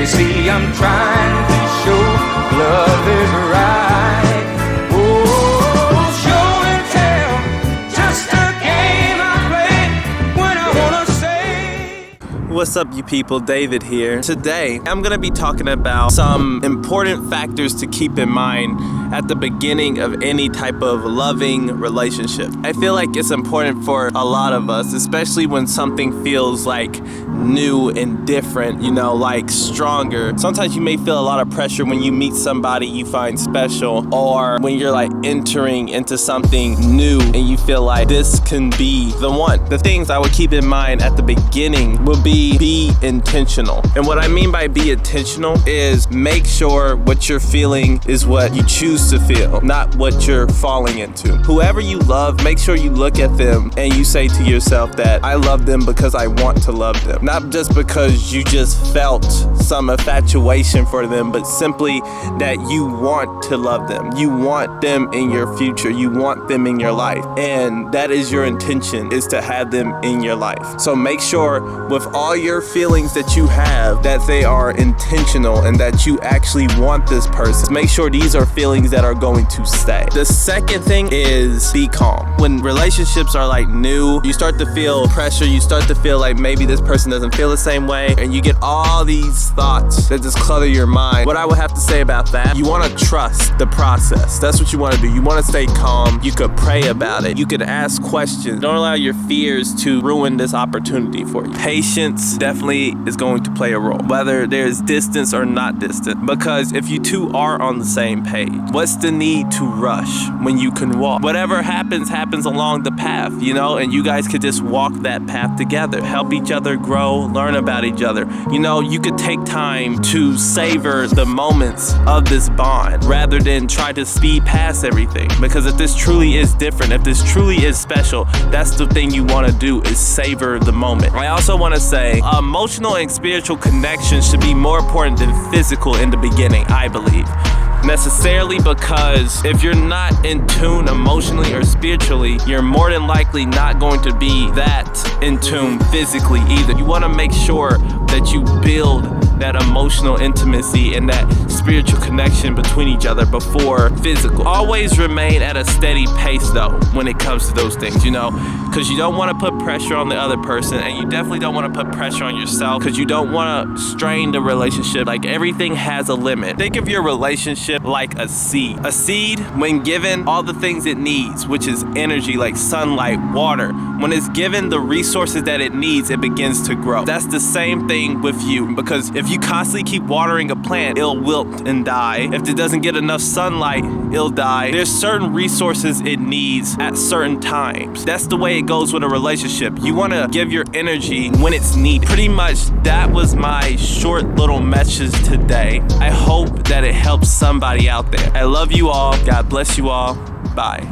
you see, I'm trying to show love is right. Oh, show and tell, just a game I play when I wanna say. What's up, you people? David here. Today, I'm gonna be talking about some important factors to keep in mind at the beginning of any type of loving relationship. I feel like it's important for a lot of us, especially when something feels like new and different, you know, like stronger. Sometimes you may feel a lot of pressure when you meet somebody you find special, or when you're like entering into something new and you feel like this can be the one. The things I would keep in mind at the beginning will be intentional. And what I mean by be intentional is make sure what you're feeling is what you choose to feel, not what you're falling into. Whoever you love, make sure you look at them and you say to yourself that I love them because I want to love them. Not just because you just felt some infatuation for them, but simply that you want to love them. You want them in your future. You want them in your life. And that is your intention, is to have them in your life. So make sure with all your feelings that you have that they are intentional and that you actually want this person. Make sure these are feelings that are going to stay. The second thing is be calm. When relationships are like new, you start to feel pressure. You start to feel like maybe this person doesn't feel the same way, and you get all these thoughts that just clutter your mind. What I would have to say about that, you want to trust the process. That's what you want to do. You want to stay calm. You could pray about it. You could ask questions. Don't allow your fears to ruin this opportunity for you. Patience definitely is going to play a role, whether there's distance or not distant, because if you two are on the same page, what's the need to rush when you can walk? Whatever happens along the path, you know, and you guys could just walk that path together, help each other grow, learn about each other. You know, you could take time to savor the moments of this bond rather than try to speed past everything, because if this truly is different, if this truly is special, that's the thing you want to do, is savor the moment. I also want to say emotional and spiritual connection should be more important than physical in the beginning, I believe. Necessarily, because if you're not in tune emotionally or spiritually, you're more than likely not going to be that in tune physically either. You want to make sure that you build that emotional intimacy and that spiritual connection between each other before physical. Always remain at a steady pace though when it comes to those things, you know, because you don't want to put pressure on the other person, and you definitely don't want to put pressure on yourself, because you don't want to strain the relationship. Like, everything has a limit. Think of your relationship like a seed. A seed, when given all the things it needs, which is energy like sunlight, water, when it's given the resources that it needs, it begins to grow. That's the same thing with you, because if you constantly keep watering a plant, it'll wilt and die. If it doesn't get enough sunlight, it'll die. There's certain resources it needs at certain times. That's the way it goes with a relationship. You want to give your energy when it's needed. Pretty much that was my short little message today. I hope that it helps somebody out there. I love you all. God bless you all. Bye.